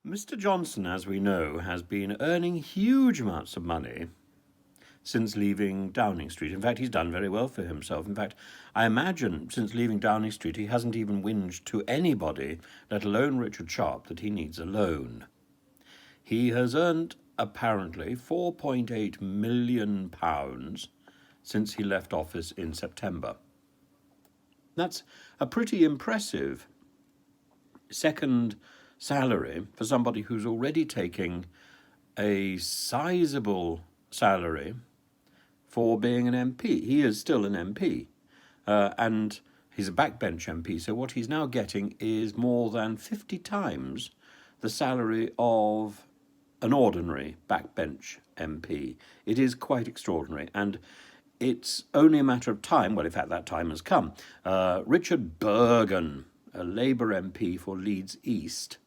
Mr. Johnson, as we know, has been earning huge amounts of money since leaving Downing Street. In fact, he's done very well for himself. In fact, I imagine since leaving Downing Street, he hasn't even whinged to anybody, let alone Richard Sharp, that he needs a loan. He has earned, apparently, £4.8 million since he left office in September. That's a pretty impressive second salary for somebody who's already taking a sizable salary for being an MP. He is still an MP, and he's a backbench MP, so what he's now getting is more than 50 times the salary of an ordinary backbench MP. It is quite extraordinary, and it's only a matter of time, well, in fact, that time has come. Richard Burgon, a Labour MP for Leeds East,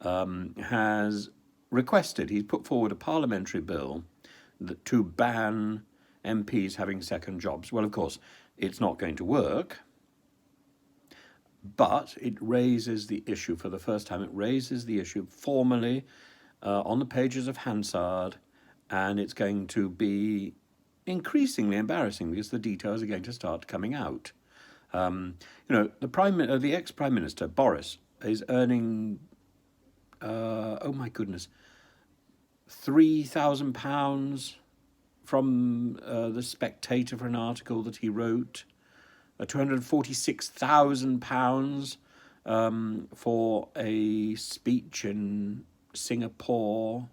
has requested, he's put forward a parliamentary bill to ban MPs having second jobs. Well, of course, it's not going to work, but it raises the issue for the first time. It raises the issue formally on the pages of Hansard, and it's going to be increasingly embarrassing because the details are going to start coming out. The ex-Prime Minister, Boris, is earning, oh my goodness, £3,000 from The Spectator for an article that he wrote, £246,000 for a speech in Singapore,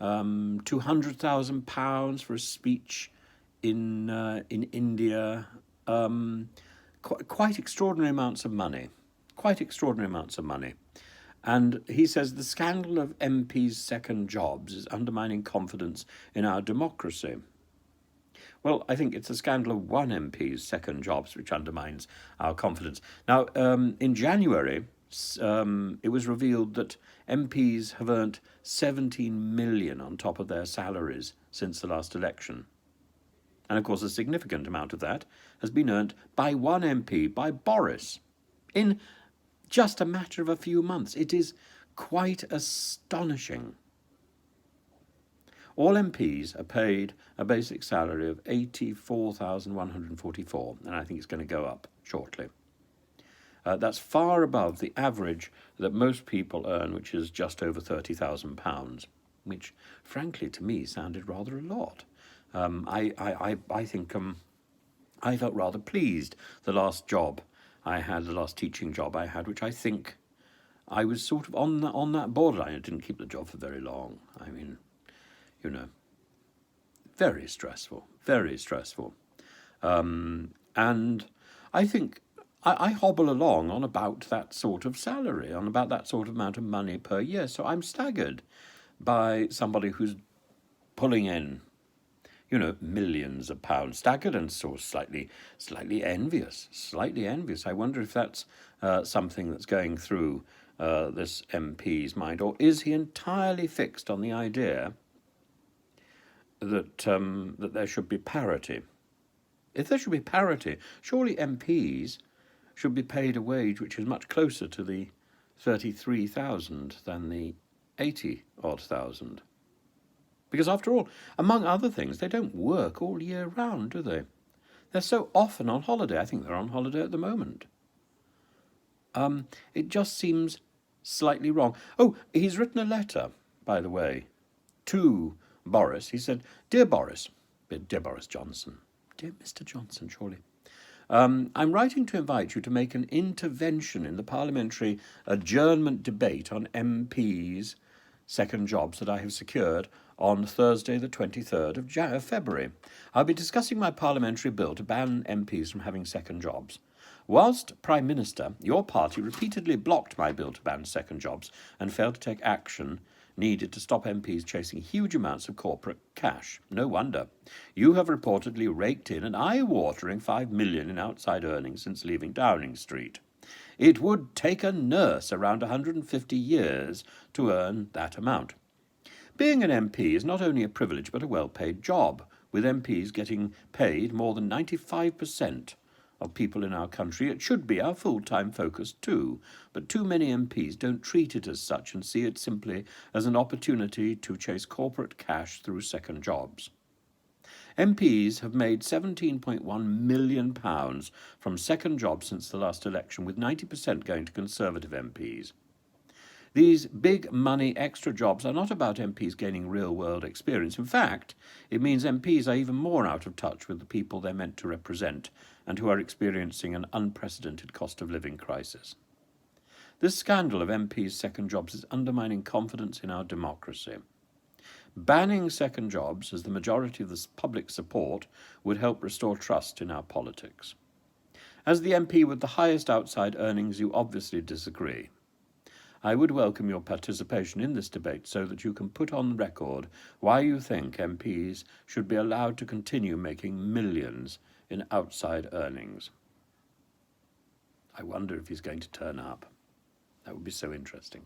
£200,000 for a speech in India. Quite extraordinary amounts of money. Quite extraordinary amounts of money. And he says the scandal of MPs' second jobs is undermining confidence in our democracy. Well, I think it's the scandal of one MP's second jobs which undermines our confidence. Now, in January, it was revealed that MPs have earned 17 million on top of their salaries since the last election. And of course, a significant amount of that has been earned by one MP, by Boris, in just a matter of a few months. It is quite astonishing. All MPs are paid a basic salary of £84,144, and I think it's going to go up shortly. That's far above the average that most people earn, which is just over £30,000, which, frankly, to me sounded rather a lot. I think I felt rather pleased the last job I had, the last teaching job I had, which I think I was sort of on that borderline. I didn't keep the job for very long. I mean, very stressful, very stressful. And I think I hobble along on about that sort of salary, on about that sort of amount of money per year. So I'm staggered by somebody who's pulling in, millions of pounds, staggered and sort of slightly envious, I wonder if that's something that's going through this MP's mind, or is he entirely fixed on the idea that there should be parity? If there should be parity, surely MPs should be paid a wage which is much closer to the 33,000 than the 80-odd thousand. Because after all, among other things, they don't work all year round, do they? They're so often on holiday. I think they're on holiday at the moment. It just seems slightly wrong. Oh, he's written a letter, by the way, to Boris. He said, Dear Boris Johnson, dear Mr. Johnson, surely, I'm writing to invite you to make an intervention in the parliamentary adjournment debate on MPs' second jobs that I have secured on Thursday the 23rd of February. I'll be discussing my parliamentary bill to ban MPs from having second jobs. Whilst Prime Minister, your party repeatedly blocked my bill to ban second jobs and failed to take action needed to stop MPs chasing huge amounts of corporate cash. No wonder. You have reportedly raked in an eye-watering £5 million in outside earnings since leaving Downing Street. It would take a nurse around 150 years to earn that amount. Being an MP is not only a privilege but a well-paid job, with MPs getting paid more than 95% of people in our country, it should be our full-time focus too, but too many MPs don't treat it as such and see it simply as an opportunity to chase corporate cash through second jobs. MPs have made £17.1 million from second jobs since the last election, with 90% going to Conservative MPs. These big money extra jobs are not about MPs gaining real-world experience. In fact, it means MPs are even more out of touch with the people they're meant to represent and who are experiencing an unprecedented cost of living crisis. This scandal of MPs' second jobs is undermining confidence in our democracy. Banning second jobs, as the majority of the public support, would help restore trust in our politics. As the MP with the highest outside earnings, you obviously disagree. I would welcome your participation in this debate so that you can put on record why you think MPs should be allowed to continue making millions in outside earnings. I wonder if he's going to turn up. That would be so interesting.